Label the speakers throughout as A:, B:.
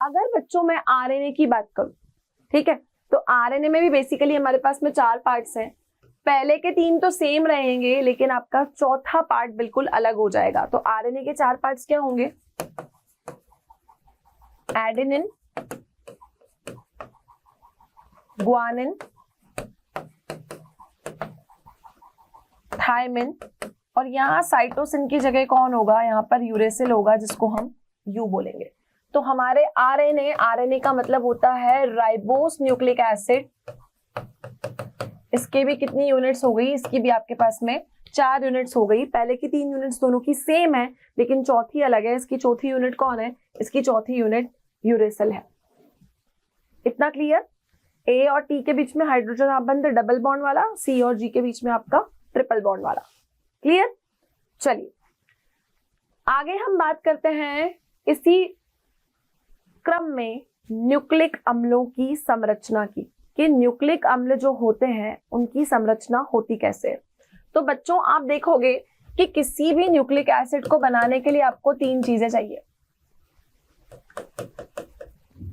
A: अगर बच्चों मैं आरएनए की बात करूं, ठीक है, तो आरएनए में भी बेसिकली हमारे पास में 4 पार्ट्स हैं। पहले के 3 तो सेम रहेंगे, लेकिन आपका चौथा पार्ट बिल्कुल अलग हो जाएगा। तो आरएनए के 4 पार्ट्स क्या होंगे? एडेनिन, ग्वानिन, थायमिन, और यहाँ साइटोसिन की जगह कौन होगा? यहाँ पर यूरेसिल होगा, जिसको हम यू बोलेंगे। तो हमारे आरएनए का मतलब होता है राइबोस न्यूक्लिक एसिड। इसके भी कितनी यूनिट्स हो गई? इसकी भी आपके पास में 4 यूनिट्स हो गई। पहले की 3 यूनिट्स दोनों की सेम है, लेकिन चौथी अलग है। इसकी चौथी यूनिट कौन है? इसकी चौथी यूनिट यूरेसिल है। इतना क्लियर? ए और टी के बीच में हाइड्रोजन आबंध डबल बॉन्ड वाला, सी और जी के बीच में आपका ट्रिपल बॉन्ड वाला। क्लियर? चलिए आगे हम बात करते हैं इसी क्रम में न्यूक्लिक अम्लों की संरचना की, कि न्यूक्लिक अम्ल जो होते हैं उनकी संरचना होती कैसे है। तो बच्चों आप देखोगे कि किसी भी न्यूक्लिक एसिड को बनाने के लिए आपको 3 चीजें चाहिए।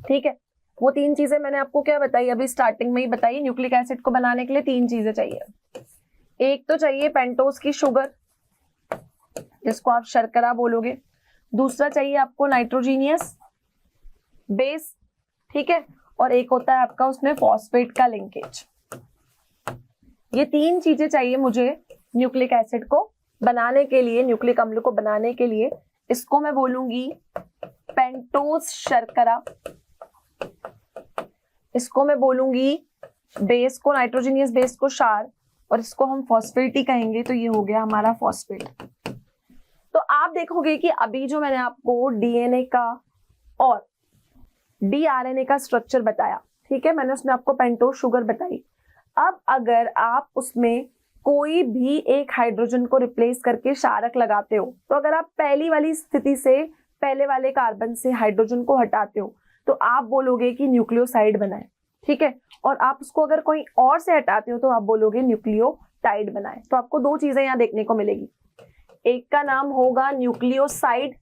A: ठीक है, वो 3 चीजें मैंने आपको क्या बताई? अभी स्टार्टिंग में ही बताई। न्यूक्लिक एसिड को बनाने के लिए 3 चीजें चाहिए। एक तो चाहिए पेंटोज की शुगर, जिसको आप शर्करा बोलोगे। दूसरा चाहिए आपको नाइट्रोजीनियस बेस, ठीक है, और एक होता है आपका उसमें फॉस्फेट का लिंकेज। ये 3 चीजें चाहिए मुझे न्यूक्लिक एसिड को बनाने के लिए, न्यूक्लिक अम्ल को बनाने के लिए। इसको मैं बोलूंगी पेंटोज शर्करा, इसको मैं बोलूंगी बेस को, नाइट्रोजीनियस बेस को क्षार, और इसको हम फॉस्फेट ही कहेंगे। तो ये हो गया हमारा फॉस्फेट। तो आप देखोगे कि अभी जो मैंने आपको डीएनए का और डीआरएनए का स्ट्रक्चर बताया, ठीक है, मैंने उसमें आपको पेंटोज शुगर बताई। अब अगर आप उसमें कोई भी एक हाइड्रोजन को रिप्लेस करके क्षारक लगाते हो, तो अगर आप पहली वाली स्थिति से, पहले वाले कार्बन से हाइड्रोजन को हटाते हो, तो आप बोलोगे कि न्यूक्लियोसाइड बना है। ठीक है, और आप उसको अगर कोई और से हटाते हो तो आप बोलोगे न्यूक्लियोटाइड बना है। तो आपको 2 चीजें यहाँ देखने को मिलेगी। एक का नाम होगा न्यूक्लियोसाइड,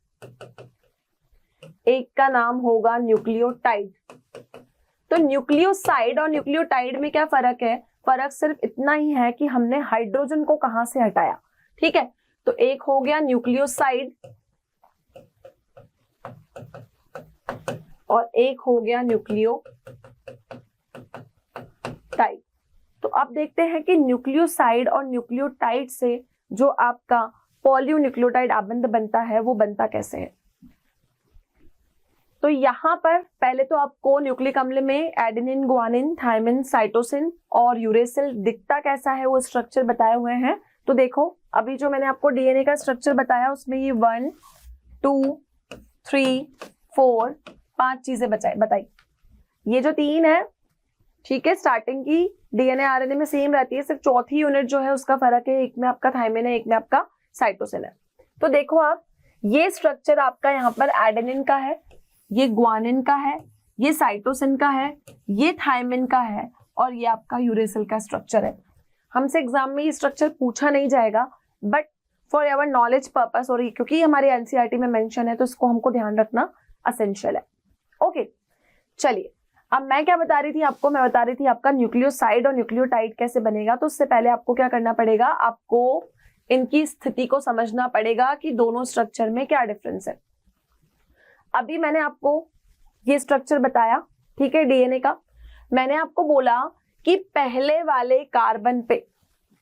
A: एक का नाम होगा न्यूक्लियोटाइड। तो न्यूक्लियोसाइड और न्यूक्लियोटाइड में क्या फर्क है? फर्क सिर्फ इतना ही है कि हमने हाइड्रोजन को कहां से हटाया। ठीक है, तो एक हो गया न्यूक्लियोसाइड और एक हो गया न्यूक्लियोटाइड। तो अब देखते हैं कि न्यूक्लियोसाइड और न्यूक्लियोटाइड से जो आपका पॉलीन्यूक्लियोटाइड आबंध बनता है वो बनता कैसे है। तो यहां पर पहले तो आपको न्यूक्लिक अम्ल में एडेनिन, ग्वानिन, थायमिन, साइटोसिन और यूरेसिल दिखता कैसा है वो स्ट्रक्चर बताए हुए हैं। तो देखो अभी जो मैंने आपको डीएनए का स्ट्रक्चर बताया उसमें ये 1, 2, 3, 4, 5 चीजें बताई। ये जो 3 है, ठीक है, स्टार्टिंग की डीएनए आरएनए में सेम रहती है, सिर्फ चौथी यूनिट जो है उसका फर्क है। एक में आपका थायमिन है, एक में आपका साइटोसिन है। तो देखो आप, ये स्ट्रक्चर आपका यहाँ पर एडेनिन का है, ये ग्वानिन का है, ये साइटोसिन का है, ये थायमिन का है, और ये आपका यूरेसिल का स्ट्रक्चर है। हमसे एग्जाम में ये स्ट्रक्चर पूछा नहीं जाएगा, but for ever knowledge purpose, और क्योंकि हमारे एनसीईआरटी में मेंशन है तो इसको हमको ध्यान रखना असेंशियल है। ओके, चलिए अब मैं क्या बता रही थी आपको? मैं बता रही थी आपका न्यूक्लियोसाइड और न्यूक्लियोटाइड कैसे बनेगा। तो उससे पहले आपको क्या करना पड़ेगा? आपको इनकी स्थिति को समझना पड़ेगा कि दोनों स्ट्रक्चर में क्या डिफरेंस है। अभी मैंने आपको ये स्ट्रक्चर बताया, ठीक है, डीएनए का। मैंने आपको बोला कि पहले वाले कार्बन पे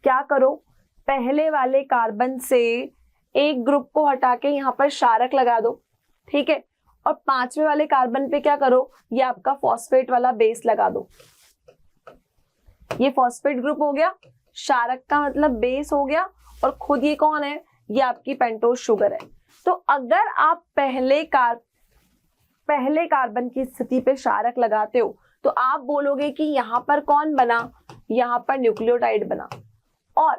A: क्या करो? पहले वाले कार्बन से एक ग्रुप को हटा के यहाँ पर क्षारक लगा दो, ठीक है, और 5वें वाले कार्बन पे क्या करो? ये आपका फॉस्फेट वाला बेस लगा दो। ये फॉस्फेट ग्रुप हो गया, क्षारक का मतलब बेस हो गया, और खुद ये कौन है? ये आपकी पेंटोज शुगर है। तो अगर आप पहले कार्बन की स्थिति पे क्षारक लगाते हो तो आप बोलोगे कि यहां पर कौन बना? यहां पर न्यूक्लियोटाइड बना। और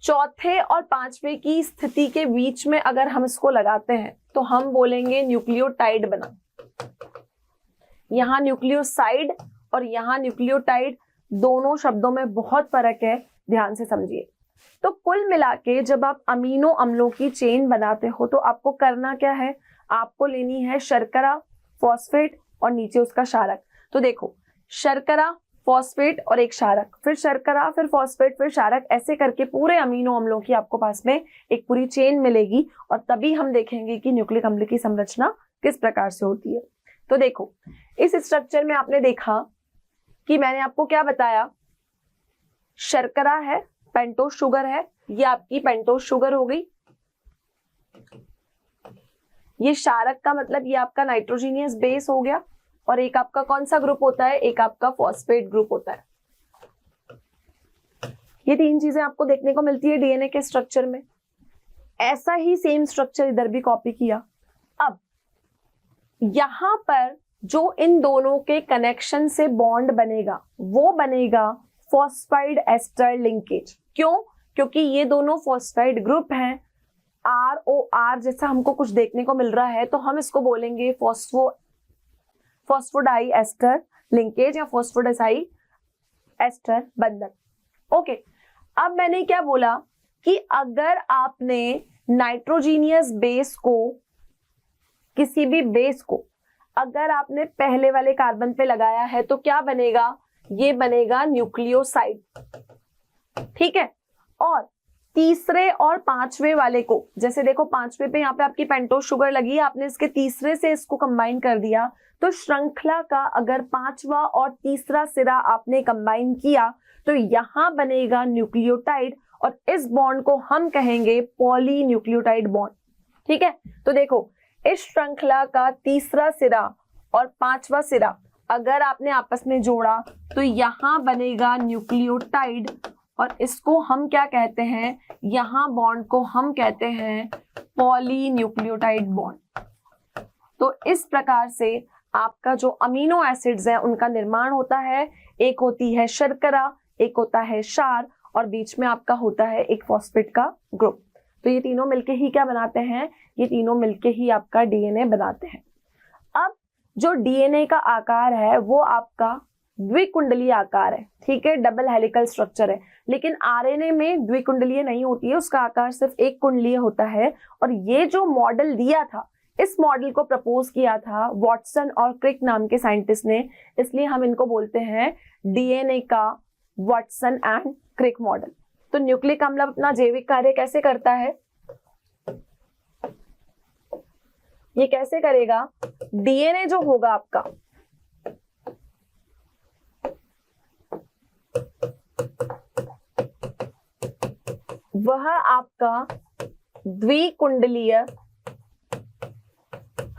A: चौथे और 5वें की स्थिति के बीच में अगर हम इसको लगाते हैं तो हम बोलेंगे न्यूक्लियोटाइड बना। यहां न्यूक्लियोसाइड और यहां न्यूक्लियोटाइड, दोनों शब्दों में बहुत फर्क है, ध्यान से समझिए। तो कुल मिला के जब आप अमीनो अम्लों की चेन बनाते हो तो आपको करना क्या है? आपको लेनी है शर्करा, फॉस्फेट और नीचे उसका क्षारक। तो देखो शर्करा, फॉस्फेट और एक क्षारक, फिर शर्करा, फिर फॉस्फेट, फिर क्षारक, ऐसे करके पूरे अमीनो अम्लों की आपको पास में एक पूरी चेन मिलेगी और तभी हम देखेंगे कि न्यूक्लिक अम्ल की संरचना किस प्रकार से होती है। तो देखो इस स्ट्रक्चर में आपने देखा कि मैंने आपको क्या बताया, शर्करा है, पेंटोज शुगर है, ये आपकी पेंटोज शुगर हो गई, ये क्षारक का मतलब ये आपका नाइट्रोजीनियस बेस हो गया, और एक आपका कौन सा ग्रुप होता है, एक आपका फॉस्फेट ग्रुप होता है। ये तीन चीजें आपको देखने को मिलती है डीएनए के स्ट्रक्चर में। ऐसा ही सेम स्ट्रक्चर इधर भी कॉपी किया। अब यहां पर जो इन दोनों के कनेक्शन से बॉन्ड बनेगा वो बनेगा फॉस्फाइड एस्टर लिंकेज। क्यों? क्योंकि ये दोनों फॉस्फाइड ग्रुप हैं, ROR जैसा हमको कुछ देखने को मिल रहा है, तो हम इसको बोलेंगे फॉस्फोडाई एस्टर लिंकेज या फॉस्फोडाई एस्टर बंधन। ओके, अब मैंने क्या बोला कि अगर आपने नाइट्रोजीनियस बेस को, किसी भी बेस को अगर आपने पहले वाले कार्बन पे लगाया है तो क्या बनेगा, ये बनेगा न्यूक्लियोसाइड, ठीक है। और तीसरे और पांचवे वाले को, जैसे देखो पांचवे पे यहाँ पे आपकी पेंटोज शुगर लगी है, आपने इसके तीसरे से इसको कंबाइन कर दिया, तो श्रृंखला का अगर पांचवा और तीसरा सिरा आपने कंबाइन किया तो यहां बनेगा न्यूक्लियोटाइड, और इस बॉन्ड को हम कहेंगे पॉलीन्यूक्लियोटाइड बॉन्ड, ठीक है। तो देखो इस श्रृंखला का तीसरा सिरा और पांचवा सिरा अगर आपने आपस में जोड़ा तो यहां बनेगा न्यूक्लियोटाइड, और इसको हम क्या कहते हैं, यहां बॉन्ड को हम कहते हैं पॉलीन्यूक्लियोटाइड बॉन्ड। तो इस प्रकार से आपका जो अमीनो एसिड्स है उनका निर्माण होता है। एक होती है शर्करा, एक होता है क्षार, और बीच में आपका होता है एक फॉस्फेट का ग्रुप। तो ये तीनों मिलके ही क्या बनाते हैं, ये तीनों मिलके ही आपका डीएनए बनाते हैं। अब जो डीएनए का आकार है वो आपका द्विकुंडलीय आकार है, ठीक है, डबल हेलिकल स्ट्रक्चर है। लेकिन आरएनए में द्विकुंडलीय नहीं होती है, उसका आकार सिर्फ एक कुंडलीय होता है। और ये जो मॉडल दिया था, इस मॉडल को प्रपोज किया था वॉटसन और क्रिक नाम के साइंटिस्ट ने, इसलिए हम इनको बोलते हैं डीएनए का वॉटसन एंड क्रिक मॉडल। तो न्यूक्लिक अम्ल अपना जैविक कार्य कैसे करता है, ये कैसे करेगा, डीएनए जो होगा आपका, वह आपका द्विकुंडलीय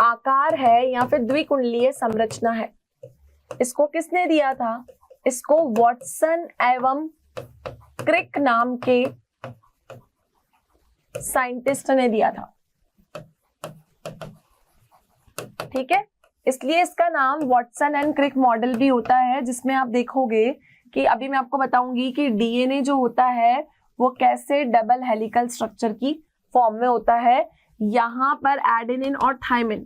A: आकार है या फिर द्विकुंडलीय संरचना है। इसको किसने दिया था, इसको वॉटसन एवं क्रिक नाम के साइंटिस्ट ने दिया था, ठीक है। इसलिए इसका नाम वॉटसन एंड क्रिक मॉडल भी होता है, जिसमें आप देखोगे कि अभी मैं आपको बताऊंगी कि डीएनए जो होता है वो कैसे डबल हेलिकल स्ट्रक्चर की फॉर्म में होता है। यहां पर एडेनिन और थायमिन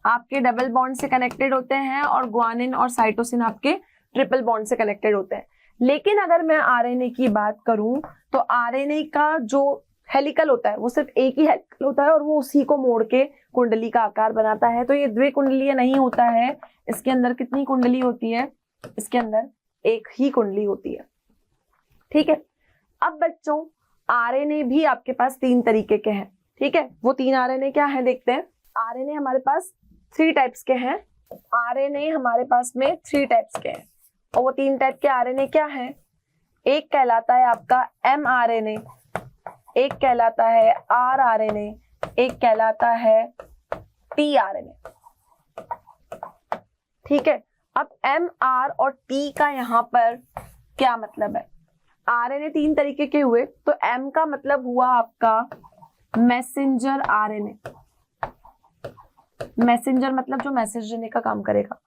A: आपके डबल बॉन्ड से कनेक्टेड होते हैं और ग्वानिन और साइटोसिन आपके ट्रिपल बॉन्ड से कनेक्टेड होते हैं। लेकिन अगर मैं आरएनए की बात करूं तो आरएनए का जो हेलिकल होता है वो सिर्फ एक ही हेलिकल होता है और वो उसी को मोड़ के कुंडली का आकार बनाता है। तो ये द्विकुंडलीय नहीं होता है। इसके अंदर कितनी कुंडली होती है, इसके अंदर एक ही कुंडली होती है, ठीक है। अब बच्चों आरएनए भी आपके पास तीन तरीके के हैं, ठीक है। वो तीन आरएनए क्या है देखते हैं। आरएनए हमारे पास 3 टाइप्स के हैं, आरएनए हमारे पास में 3 टाइप्स के हैं, और वो 3 टाइप के आरएनए क्या हैं, एक कहलाता है आपका mRNA, एक कहलाता है rRNA, एक कहलाता है tRNA, ठीक है। अब M, R और T का यहाँ पर क्या मतलब है, आरएनए 3 तरीके के हुए तो M का मतलब हुआ आपका मैसेंजर आरएनए, मैसेंजर मतलब जो मैसेज देने का काम करेगा।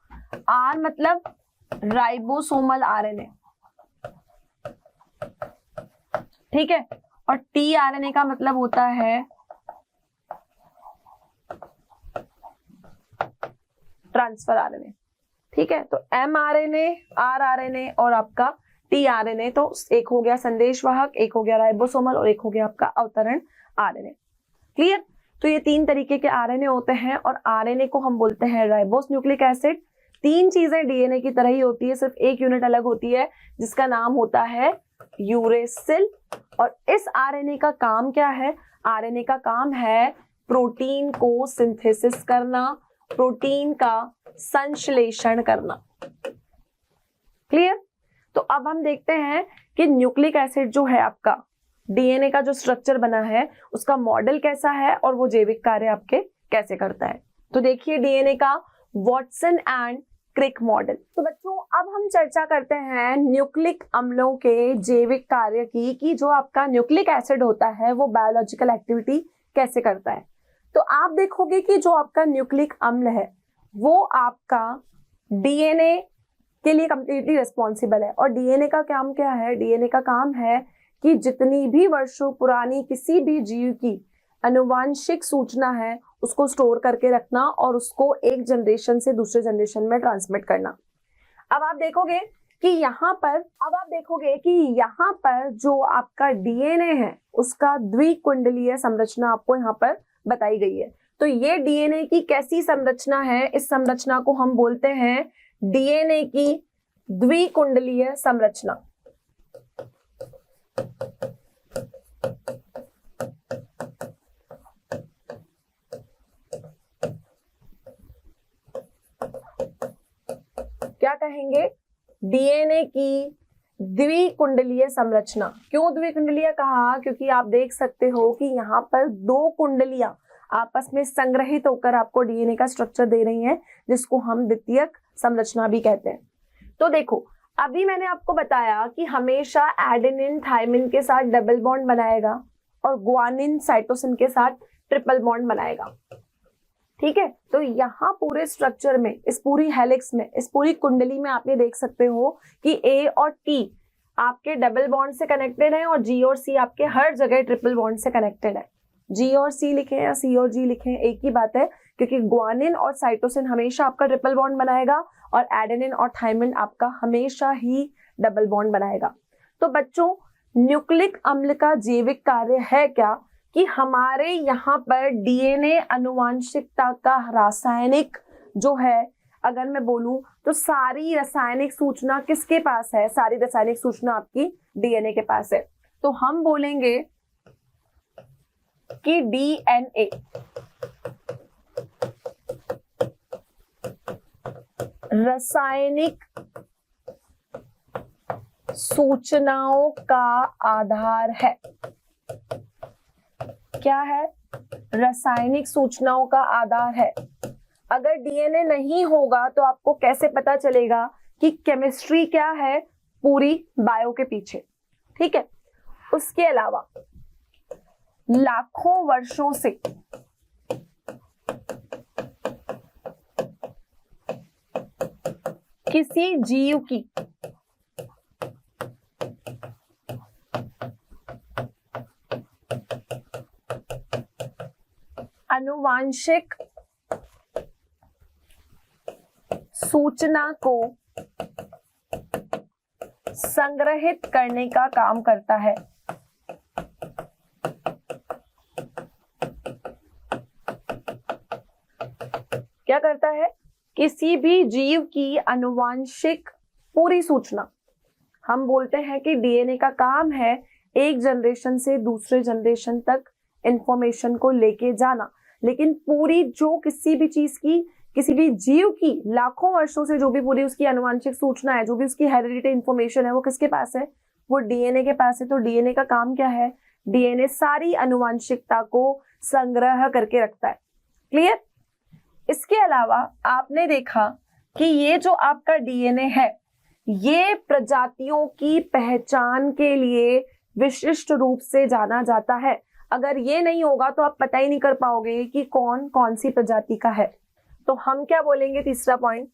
A: R मतलब राइबोसोमल आरएनए, ठीक है। और tRNA का मतलब होता है ट्रांसफर आरएनए, ठीक है। तो mRNA, rRNA और आपका tRNA, तो एक हो गया संदेशवाहक, एक हो गया राइबोसोमल और एक हो गया आपका अवतरण आरएनए। क्लियर। तो ये 3 तरीके के आरएनए होते हैं और आरएनए को हम बोलते हैं राइबोस न्यूक्लिक एसिड। 3 चीजें डीएनए की तरह ही होती है, सिर्फ एक यूनिट अलग होती है जिसका नाम होता है यूरेसिल। और इस आरएनए का काम क्या है? आरएनए का काम है प्रोटीन को सिंथेसिस करना, प्रोटीन का संश्लेषण करना। क्लियर? तो अब हम देखते हैं कि न्यूक्लिक एसिड जो है आपका डीएनए का जो स्ट्रक्चर बना है उसका मॉडल कैसा है और वो जैविक कार्य आपके कैसे करता है। तो देखिए डीएनए का वॉटसन एंड क्रिक मॉडल। तो बच्चों अब हम चर्चा करते हैं न्यूक्लिक अम्लों के जैविक कार्य की, कि जो आपका न्यूक्लिक एसिड होता है वो बायोलॉजिकल एक्टिविटी कैसे करता है। तो आप देखोगे कि जो आपका न्यूक्लिक अम्ल है वो आपका डीएनए के लिए कंप्लीटली रिस्पॉन्सिबल है। और डीएनए का काम क्या है? डीएनए का काम है कि जितनी भी वर्षों पुरानी किसी भी जीव की आनुवांशिक सूचना है उसको स्टोर करके रखना और उसको एक जनरेशन से दूसरे जनरेशन में ट्रांसमिट करना। अब आप देखोगे कि यहाँ पर जो आपका डीएनए है उसका द्विकुंडलीय संरचना आपको यहाँ पर बताई गई है। तो ये डीएनए की कैसी संरचना है? इस संरचना को हम बोलते हैं डीएनए की द्विकुंडलीय संरचना। क्या कहेंगे? डीएनए की द्विकुंडलीय संरचना। क्यों द्विकुंडलीय कहा? क्योंकि आप देख सकते हो कि यहाँ पर 2 कुंडलियां आपस में संग्रहित होकर आपको डीएनए का स्ट्रक्चर दे रही हैं, जिसको हम द्वितीयक संरचना भी कहते हैं। तो देखो अभी मैंने आपको बताया कि हमेशा एडेनिन थायमिन के साथ डबल बॉन्ड बनाएगा और ग्वानिन साइटोसिन के साथ ट्रिपल बॉन्ड बनाएगा। ठीक है, तो यहाँ पूरे स्ट्रक्चर में, इस पूरी हेलिक्स में, इस पूरी कुंडली में आप ये देख सकते हो कि ए और टी आपके डबल बॉन्ड से कनेक्टेड है और जी और सी आपके हर जगह ट्रिपल बॉन्ड से कनेक्टेड है। जी और सी लिखें या सी और जी लिखें एक ही बात है, क्योंकि ग्वानिन और साइटोसिन हमेशा आपका ट्रिपल बॉन्ड बनाएगा और एडेनिन और थायमिन आपका हमेशा ही डबल बॉन्ड बनाएगा। तो बच्चों न्यूक्लिक अम्ल का जैविक कार्य है क्या? कि हमारे यहाँ पर डीएनए आनुवांशिकता का रासायनिक जो है, अगर मैं बोलूं तो सारी रासायनिक सूचना किसके पास है? सारी रासायनिक सूचना आपकी डीएनए के पास है। तो हम बोलेंगे कि डीएनए रासायनिक सूचनाओं का आधार है। क्या है? रासायनिक सूचनाओं का आधार है। अगर डीएनए नहीं होगा तो आपको कैसे पता चलेगा कि केमिस्ट्री क्या है पूरी बायो के पीछे? ठीक है, उसके अलावा लाखों वर्षों से किसी जीव की आनुवांशिक सूचना को संग्रहित करने का काम करता है। क्या करता है? किसी भी जीव की आनुवांशिक पूरी सूचना, हम बोलते हैं कि डीएनए का काम है एक जनरेशन से दूसरे जनरेशन तक इंफॉर्मेशन को लेके जाना। लेकिन पूरी जो किसी भी चीज की, किसी भी जीव की लाखों वर्षों से जो भी पूरी उसकी आनुवांशिक सूचना है, जो भी उसकी हेरिडिटी इंफॉर्मेशन है, वो किसके पास है? वो डीएनए के पास है। तो डीएनए का काम क्या है? डीएनए सारी आनुवांशिकता को संग्रह करके रखता है। क्लियर? इसके अलावा आपने देखा कि ये जो आपका डीएनए है ये प्रजातियों की पहचान के लिए विशिष्ट रूप से जाना जाता है। अगर ये नहीं होगा तो आप पता ही नहीं कर पाओगे कि कौन कौन सी प्रजाति का है। तो हम क्या बोलेंगे? तीसरा पॉइंट,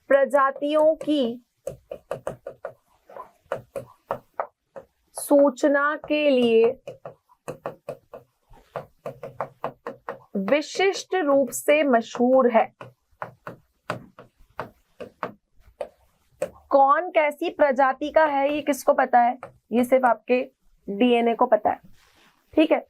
A: प्रजातियों की सूचना के लिए विशिष्ट रूप से मशहूर है। कौन कैसी प्रजाति का है ये किसको पता है? ये सिर्फ आपके डीएनए को पता है। ठीक है,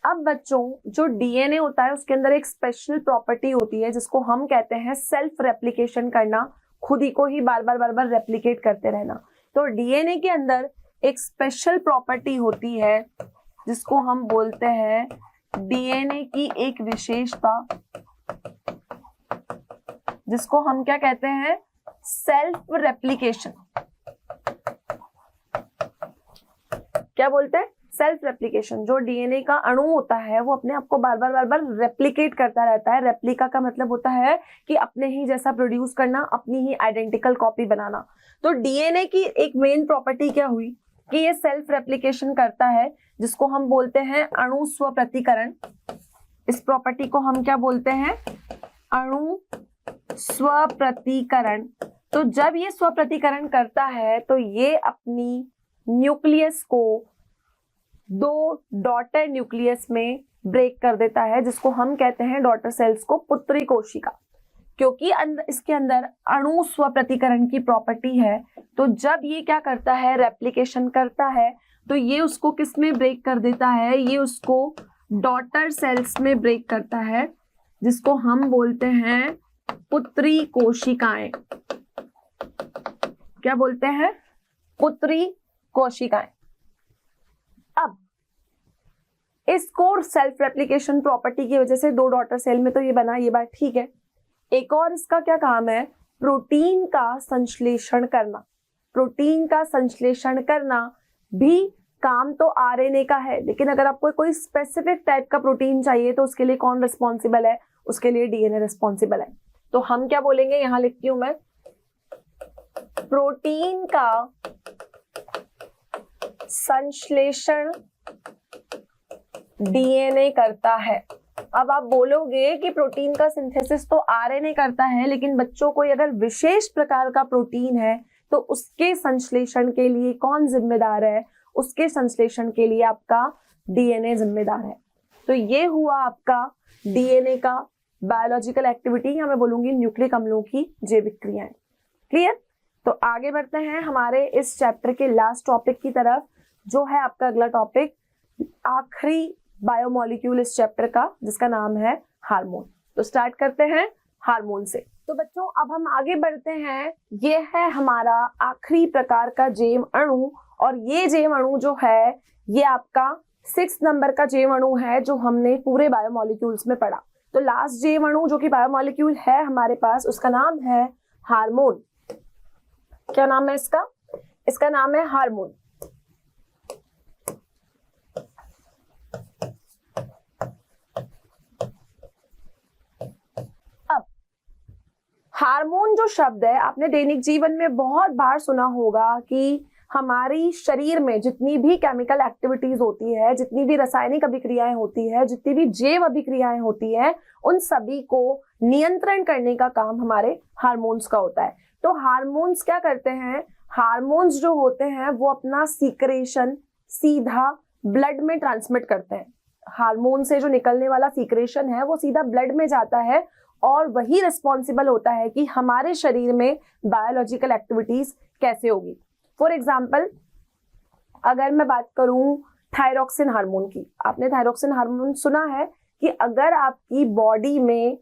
A: अब बच्चों जो डीएनए होता है उसके अंदर एक स्पेशल प्रॉपर्टी होती है जिसको हम कहते हैं सेल्फ रेप्लिकेशन करना, खुद ही को ही बार बार रेप्लिकेट करते रहना। तो डीएनए के अंदर एक स्पेशल प्रॉपर्टी होती है जिसको हम बोलते हैं डीएनए की एक विशेषता, जिसको हम क्या कहते हैं, सेल्फ रेप्लिकेशन। क्या बोलते हैं, सेल्फ रेप्लिकेशन। जो डीएनए का अणु होता है वो अपने आप को बार बार रेप्लिकेट करता रहता है। रेप्लिका का मतलब होता है कि अपने ही जैसा प्रोड्यूस करना, अपनी ही आइडेंटिकल कॉपी बनाना। तो डीएनए की एक मेन प्रॉपर्टी क्या हुई कि ये सेल्फ रेप्लिकेशन करता है, जिसको हम बोलते हैं अणु स्वप्रतिकरण। इस प्रॉपर्टी को हम क्या बोलते हैं, अणु स्वप्रतिकरण। तो जब ये स्वप्रतिकरण करता है तो ये अपनी न्यूक्लियस को दो डॉटर न्यूक्लियस में ब्रेक कर देता है, जिसको हम कहते हैं डॉटर सेल्स को पुत्री कोशिका। क्योंकि इसके अंदर अणु स्वप्रतिकरण की प्रॉपर्टी है, तो जब ये क्या करता है, रेप्लिकेशन करता है, तो ये उसको किस में ब्रेक कर देता है, ये उसको डॉटर सेल्स में ब्रेक करता है, जिसको हम बोलते हैं पुत्री कोशिकाएं। क्या बोलते हैं, पुत्री कोशिकाएं। अब इसको सेल्फ रेप्लिकेशन प्रॉपर्टी की वजह से दो डॉटर सेल में तो ये बना, ये बात ठीक है। एक और इसका क्या काम है, प्रोटीन का संश्लेषण करना। प्रोटीन का संश्लेषण करना भी काम तो आरएनए का है, लेकिन अगर आपको कोई स्पेसिफिक टाइप का प्रोटीन चाहिए तो उसके लिए कौन रिस्पॉन्सिबल है, उसके लिए डीएनए रिस्पॉन्सिबल है। तो हम क्या बोलेंगे, यहां लिखती हूं मैं, प्रोटीन का संश्लेषण डीएनए करता है। अब आप बोलोगे कि प्रोटीन का सिंथेसिस तो आरएनए करता है, लेकिन बच्चों को अगर विशेष प्रकार का प्रोटीन है तो उसके संश्लेषण के लिए कौन जिम्मेदार है, उसके संश्लेषण के लिए आपका डीएनए जिम्मेदार है। तो ये हुआ आपका डीएनए का बायोलॉजिकल एक्टिविटी, या मैं बोलूंगी न्यूक्लिक अम्लों की जैविक क्रियाएं। क्लियर? तो आगे बढ़ते हैं हमारे इस चैप्टर के लास्ट टॉपिक की तरफ, जो है आपका अगला टॉपिक, आखिरी बायोमोलिक्यूल इस चैप्टर का, जिसका नाम है हार्मोन। तो स्टार्ट करते हैं हार्मोन से। तो बच्चों अब हम आगे बढ़ते हैं, ये है हमारा आखिरी प्रकार का जैव अणु, और ये जैव अणु जो है ये आपका 6 नंबर का जैव अणु है जो हमने पूरे बायोमोलिक्यूल्स में पढ़ा। तो लास्ट जैव अणु जो कि बायोमोलिक्यूल है हमारे पास, उसका नाम है हार्मोन। क्या नाम है इसका? इसका नाम है हार्मोन। अब हार्मोन जो शब्द है आपने दैनिक जीवन में बहुत बार सुना होगा कि हमारी शरीर में जितनी भी केमिकल एक्टिविटीज होती है, जितनी भी रासायनिक अभिक्रियाएं होती है, जितनी भी जैव अभिक्रियाएं होती है, उन सभी को नियंत्रण करने का काम हमारे हार्मोन्स का होता है। तो हार्मोन्स क्या करते हैं, हार्मोन्स जो होते हैं वो अपना सीक्रेशन सीधा ब्लड में ट्रांसमिट करते हैं। हार्मोन से जो निकलने वाला सीक्रेशन है वो सीधा ब्लड में जाता है, और वही रिस्पॉन्सिबल होता है कि हमारे शरीर में बायोलॉजिकल एक्टिविटीज कैसे होगी। फॉर एग्जाम्पल अगर मैं बात करूं थायरॉक्सिन हार्मोन की, आपने थायरॉक्सिन हार्मोन सुना है कि अगर आपकी बॉडी में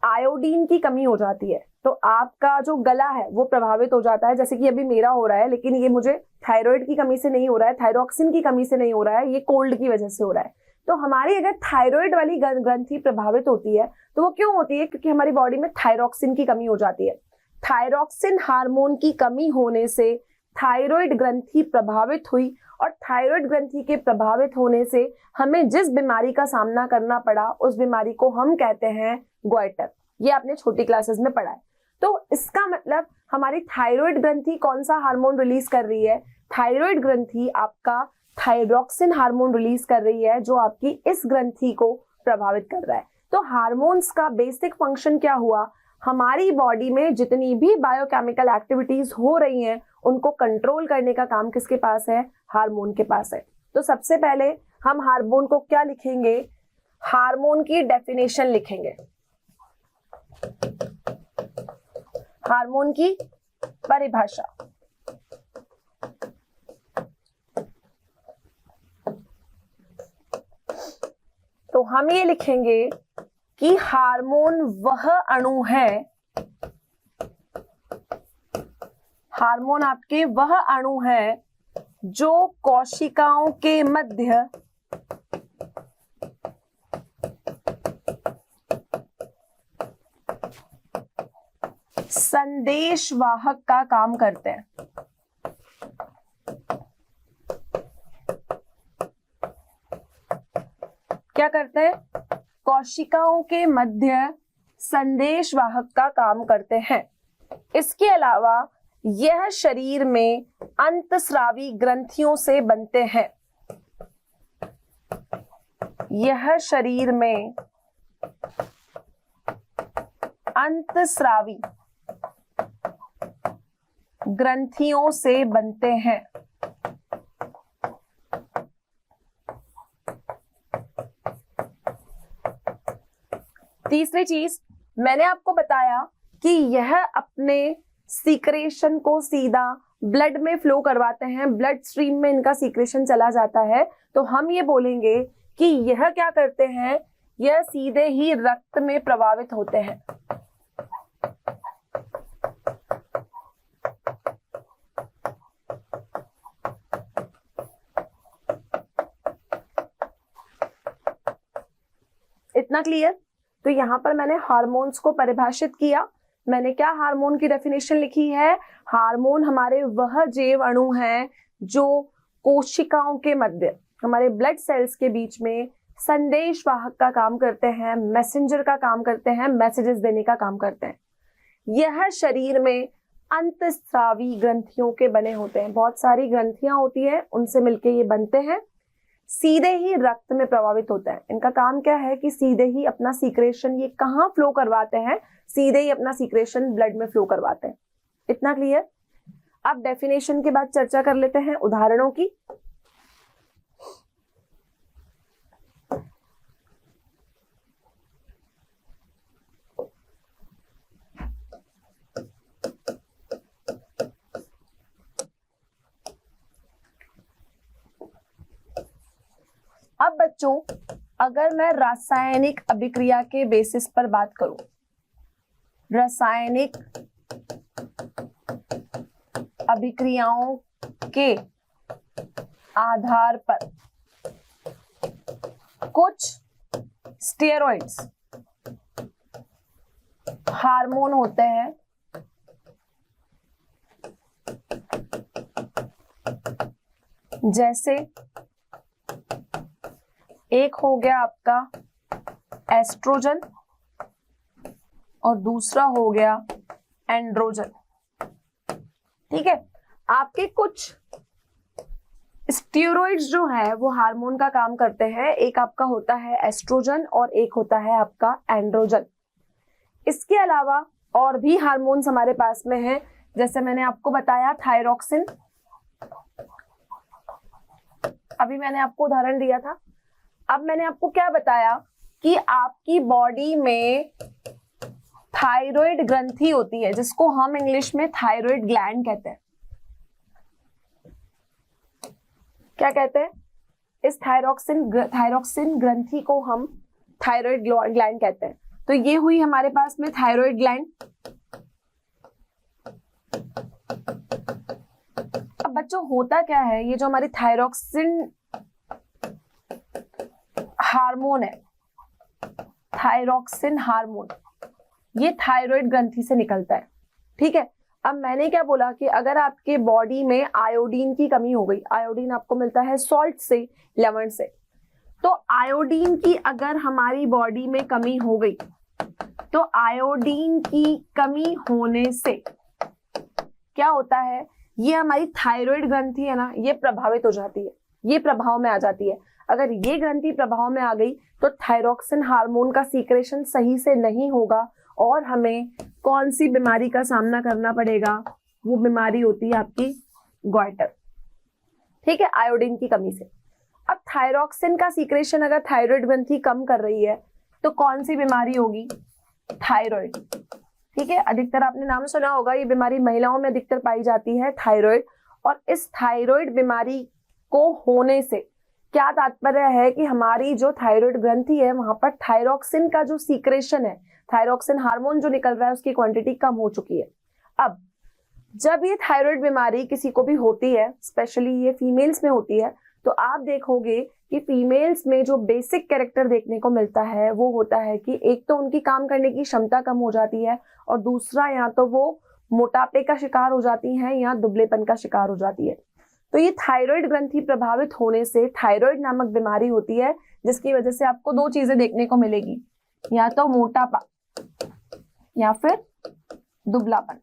A: आयोडीन की कमी हो जाती है तो आपका जो गला है वो प्रभावित हो जाता है, जैसे कि अभी मेरा हो रहा है, लेकिन ये मुझे थायराइड की कमी से नहीं हो रहा है, थायरॉक्सिन की कमी से नहीं हो रहा है, ये कोल्ड की वजह से हो रहा है। तो हमारी अगर थायराइड वाली ग्रंथि प्रभावित होती है तो वो क्यों होती है, क्योंकि हमारी बॉडी में थायरॉक्सिन की कमी हो जाती है। थायरॉक्सिन हार्मोन की कमी होने से थायराइड ग्रंथि प्रभावित हुई, और थायराइड ग्रंथि के प्रभावित होने से हमें जिस बीमारी का सामना करना पड़ा उस बीमारी को हम कहते हैं ग्वाइटर। ये आपने छोटी क्लासेस में पढ़ा है। तो इसका मतलब हमारी थायराइड ग्रंथि कौन सा हार्मोन रिलीज कर रही है, थायराइड ग्रंथि आपका थायरॉक्सिन हार्मोन रिलीज कर रही है, जो आपकी इस ग्रंथि को प्रभावित कर रहा है। तो हार्मोन्स का बेसिक फंक्शन क्या हुआ, हमारी बॉडी में जितनी भी बायोकेमिकल एक्टिविटीज हो रही हैं उनको कंट्रोल करने का काम किसके पास है, हार्मोन के पास है। तो सबसे पहले हम हार्मोन को क्या लिखेंगे, हार्मोन की डेफिनेशन लिखेंगे, हार्मोन की परिभाषा। तो हम ये लिखेंगे कि हार्मोन वह अणु है, हार्मोन आपके वह अणु है जो कोशिकाओं के मध्य संदेशवाहक का काम करते हैं। क्या करते हैं? कोशिकाओं के मध्य संदेशवाहक का काम करते हैं। इसके अलावा यह शरीर में अंतस्रावी ग्रंथियों से बनते हैं। यह शरीर में अंतस्रावी ग्रंथियों से बनते हैं। तीसरी चीज मैंने आपको बताया कि यह अपने सीक्रेशन को सीधा ब्लड में फ्लो करवाते हैं, ब्लड स्ट्रीम में इनका सीक्रेशन चला जाता है। तो हम ये बोलेंगे कि यह क्या करते हैं, यह सीधे ही रक्त में प्रवाहित होते हैं। इतना क्लियर? तो यहां पर मैंने हार्मोन्स को परिभाषित किया। मैंने क्या हार्मोन की डेफिनेशन लिखी है? हार्मोन हमारे वह जैव अणु हैं जो कोशिकाओं के मध्य, हमारे ब्लड सेल्स के बीच में संदेशवाहक का काम करते हैं, मैसेंजर का काम करते हैं, मैसेजेस देने का काम करते हैं। यह शरीर में अंतस्रावी ग्रंथियों के बने होते हैं। बहुत सारी ग्रंथियां होती है, उनसे मिलके ये बनते हैं, सीधे ही रक्त में प्रभावित होता है। इनका काम क्या है कि सीधे ही अपना सीक्रेशन ये कहाँ फ्लो करवाते हैं? सीधे ही अपना सीक्रेशन ब्लड में फ्लो करवाते हैं। इतना क्लियर? अब डेफिनेशन के बाद चर्चा कर लेते हैं उदाहरणों की। अब बच्चों, अगर मैं रासायनिक अभिक्रिया के बेसिस पर बात करूं, रासायनिक अभिक्रियाओं के आधार पर कुछ स्टेरॉइड्स हार्मोन होते हैं जैसे एक हो गया आपका एस्ट्रोजन और दूसरा हो गया एंड्रोजन। ठीक है, आपके कुछ स्टेरॉइड्स जो है वो हार्मोन का काम करते हैं। एक आपका होता है एस्ट्रोजन और एक होता है आपका एंड्रोजन। इसके अलावा और भी हार्मोन्स हमारे पास में हैं, जैसे मैंने आपको बताया थायरॉक्सिन, अभी मैंने आपको उदाहरण दिया था। अब मैंने आपको क्या बताया कि आपकी बॉडी में थायराइड ग्रंथि होती है, जिसको हम इंग्लिश में थायराइड ग्लैंड कहते हैं। क्या कहते हैं? इस थायरॉक्सिन ग्रंथि को हम थायराइड ग्लैंड कहते हैं। तो ये हुई हमारे पास में थायराइड ग्लैंड। अब बच्चों होता क्या है, ये जो हमारी थायरॉक्सिन हार्मोन है, थायरॉक्सिन हार्मोन, ये थायराइड ग्रंथि से निकलता है। ठीक है, अब मैंने क्या बोला कि अगर आपके बॉडी में आयोडीन की कमी हो गई, आयोडीन आपको मिलता है सॉल्ट से, लवण से, तो आयोडीन की अगर हमारी बॉडी में कमी हो गई तो आयोडीन की कमी होने से क्या होता है, ये हमारी थायराइड ग्रंथि है ना, ये प्रभावित हो जाती है, ये प्रभाव में आ जाती है। अगर ये ग्रंथि प्रभाव में आ गई तो थायरॉक्सिन हार्मोन का सीक्रेशन सही से नहीं होगा और हमें कौन सी बीमारी का सामना करना पड़ेगा? वो बीमारी होती है आपकी गॉइटर। ठीक है, आयोडीन की कमी से। अब थायरॉक्सिन का सीक्रेशन अगर थायराइड ग्रंथि कम कर रही है तो कौन सी बीमारी होगी? थायराइड। ठीक है, अधिकतर आपने नाम सुना होगा, ये बीमारी महिलाओं में अधिकतर पाई जाती है, थायराइड। और इस थायराइड बीमारी को होने से क्या तात्पर्य है कि हमारी जो थायराइड ग्रंथि है वहां पर थायरोक्सिन का जो सीक्रेशन है, थायरोक्सिन हार्मोन जो निकल रहा है उसकी क्वांटिटी कम हो चुकी है। अब जब ये थायराइड बीमारी किसी को भी होती है, स्पेशली ये फीमेल्स में होती है, तो आप देखोगे कि फीमेल्स में जो बेसिक कैरेक्टर देखने को मिलता है वो होता है कि एक तो उनकी काम करने की क्षमता कम हो जाती है, और दूसरा या तो वो मोटापे का शिकार हो जाती हैं या दुबलेपन का शिकार हो जाती है। तो ये थायराइड ग्रंथि प्रभावित होने से थायराइड नामक बीमारी होती है, जिसकी वजह से आपको दो चीजें देखने को मिलेगी, या तो मोटापा या फिर दुबलापन।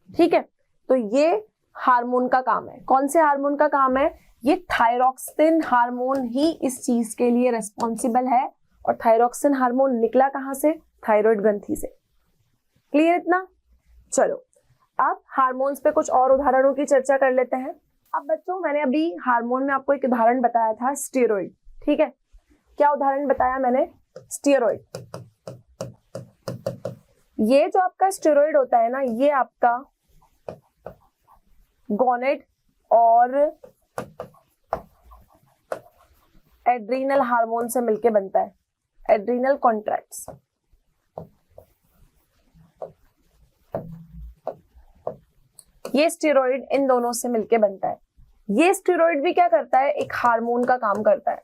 A: ठीक है, तो ये हार्मोन का काम है। कौन से हार्मोन का काम है? ये थायरोक्सिन हार्मोन ही इस चीज के लिए रेस्पॉन्सिबल है, और थायरोक्सिन हार्मोन निकला कहां से? थायराइड ग्रंथि से। क्लियर इतना? चलो अब हार्मोन्स पे कुछ और उदाहरणों की चर्चा कर लेते हैं। अब बच्चों, मैंने अभी हार्मोन में आपको एक उदाहरण बताया था, स्टेरॉइड। ठीक है, क्या उदाहरण बताया मैंने? स्टेरॉइड। ये जो आपका स्टेरॉइड होता है ना, ये आपका गोनेड और एड्रीनल हार्मोन से मिलके बनता है, एड्रीनल कॉन्ट्रैक्ट्स। ये स्टेरॉइड इन दोनों से मिलके बनता है। ये स्टेरॉइड भी क्या करता है? एक हार्मोन का काम करता है।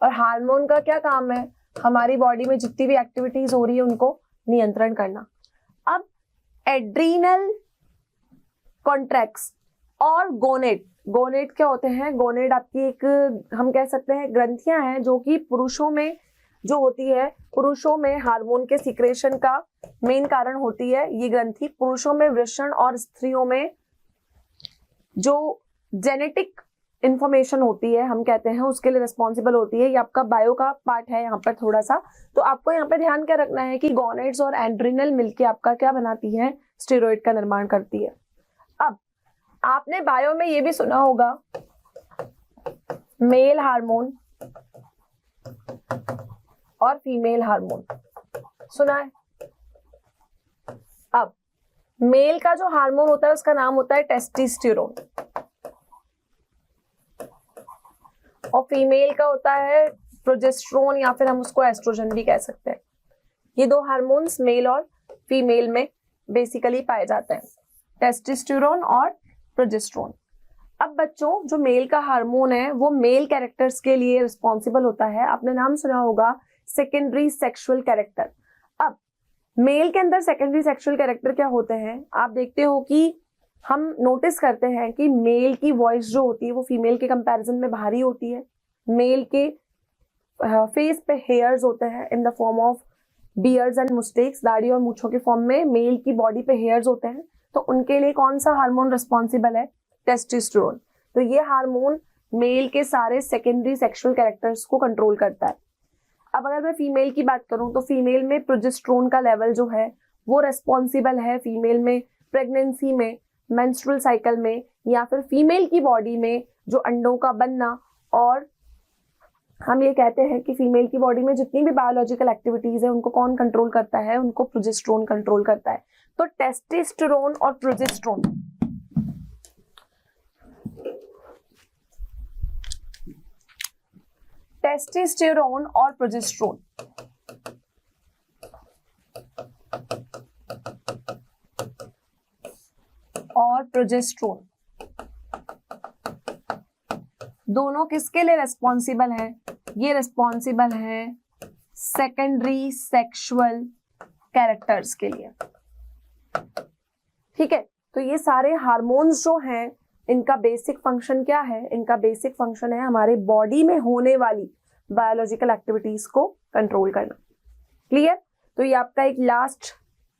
A: और हार्मोन का क्या काम है? हमारी बॉडी में जितनी भी एक्टिविटीज हो रही है उनको नियंत्रण करना। अब एड्रीनल कॉन्ट्रैक्ट्स और गोनेड, गोनेड क्या होते हैं? गोनेड आपकी एक, हम कह सकते हैं, ग्रंथियां हैं जो कि पुरुषों में जो होती है, पुरुषों में हार्मोन के सिक्रेशन का मेन कारण होती है। ये ग्रंथि पुरुषों में वृषण और स्त्रियों में जो जेनेटिक इंफॉर्मेशन होती है, हम कहते हैं, उसके लिए रिस्पॉन्सिबल होती है। ये आपका बायो का पार्ट है यहाँ पर थोड़ा सा। तो आपको यहाँ पे ध्यान क्या रखना है कि गोनेड्स और एड्रिनल मिलके आपका क्या बनाती है? स्टेरॉइड का निर्माण करती है। अब आपने बायो में ये भी सुना होगा, मेल हार्मोन और फीमेल हार्मोन, सुना है? अब मेल का जो हार्मोन होता है उसका नाम होता है टेस्टोस्टेरोन, और फीमेल का होता है प्रोजेस्टेरोन, या फिर हम उसको एस्ट्रोजन भी कह सकते हैं। ये दो हार्मोन्स मेल और फीमेल में बेसिकली पाए जाते हैं, टेस्टोस्टेरोन और प्रोजेस्टेरोन। अब बच्चों, जो मेल का हार्मोन है वो मेल कैरेक्टर्स के लिए रिस्पॉन्सिबल होता है। आपने नाम सुना होगा सेकेंडरी सेक्सुअल कैरेक्टर। अब मेल के अंदर सेकेंडरी सेक्सुअल कैरेक्टर क्या होते हैं? आप देखते हो कि हम नोटिस करते हैं कि मेल की वॉइस जो होती है वो फीमेल के कंपैरिजन में भारी होती है। मेल के फेस पे हेयर्स होते हैं in the form of beards and moustaches, दाढ़ी और मूंछों के फॉर्म में मेल की बॉडी पे हेयर्स होते हैं। तो उनके लिए कौन सा हार्मोन रिस्पॉन्सिबल है? टेस्टोस्टेरोन। तो ये हार्मोन मेल के सारे सेकेंडरी सेक्सुअल कैरेक्टर्स को कंट्रोल करता है। अब अगर मैं फीमेल की बात करूं तो फीमेल में प्रोजेस्टेरोन का लेवल जो है वो रेस्पॉन्सिबल है फीमेल में प्रेगनेंसी में, मेंस्ट्रुअल साइकिल में, या फिर फीमेल की बॉडी में जो अंडों का बनना। और हम ये कहते हैं कि फीमेल की बॉडी में जितनी भी बायोलॉजिकल एक्टिविटीज है उनको कौन कंट्रोल करता है? उनको प्रोजेस्टेरोन कंट्रोल करता है। तो टेस्टोस्टेरोन और प्रोजेस्टेरोन, टेस्टोस्टेरोन और प्रोजेस्टेरोन और प्रोजेस्टेरोन दोनों किसके लिए रेस्पॉन्सिबल हैं? ये रेस्पॉन्सिबल है सेकेंडरी सेक्सुअल कैरेक्टर्स के लिए। ठीक है, तो ये सारे हार्मोन्स जो हैं इनका बेसिक फंक्शन क्या है? इनका बेसिक फंक्शन है हमारे बॉडी में होने वाली बायोलॉजिकल एक्टिविटीज को कंट्रोल करना। क्लियर? तो ये आपका एक लास्ट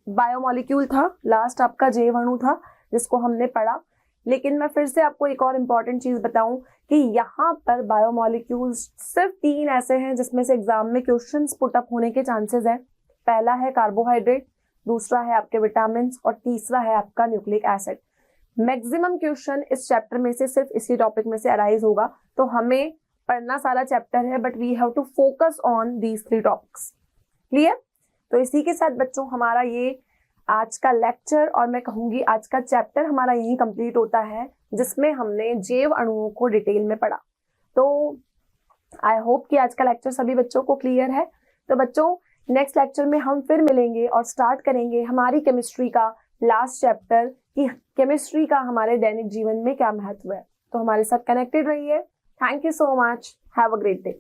A: बायोमॉलिक्यूल था, लास्ट आपका जैव अणु था जिसको हमने पढ़ा। लेकिन मैं फिर से आपको एक और इम्पॉर्टेंट चीज बताऊं कि यहाँ पर बायोमॉलिक्यूल्स सिर्फ 3 ऐसे हैं जिसमें से एग्जाम में क्वेश्चंस पुट अप होने के चांसेस है। पहला है कार्बोहाइड्रेट, दूसरा है आपके विटामिन, और तीसरा है आपका न्यूक्लिक एसिड। मैक्सिमम क्वेश्चन इस चैप्टर में से सिर्फ इसी टॉपिक में से अराइज होगा। तो हमें पढ़ना सारा चैप्टर है, but we have to focus on these 3 topics. Clear? तो इसी के साथ बच्चों हमारा ये आज का लेक्चर और मैं कहूंगी आज का चैप्टर हमारा यही कंप्लीट होता है, जिसमें हमने जैव अणुओं को डिटेल में पढ़ा। तो आई होप कि आज का लेक्चर सभी बच्चों को क्लियर है। तो बच्चों नेक्स्ट लेक्चर में हम फिर मिलेंगे और स्टार्ट करेंगे हमारी केमिस्ट्री का लास्ट चैप्टर कि केमिस्ट्री का हमारे दैनिक जीवन में क्या महत्व है। तो हमारे साथ कनेक्टेड रहिए। Thank you so much. Have a great day.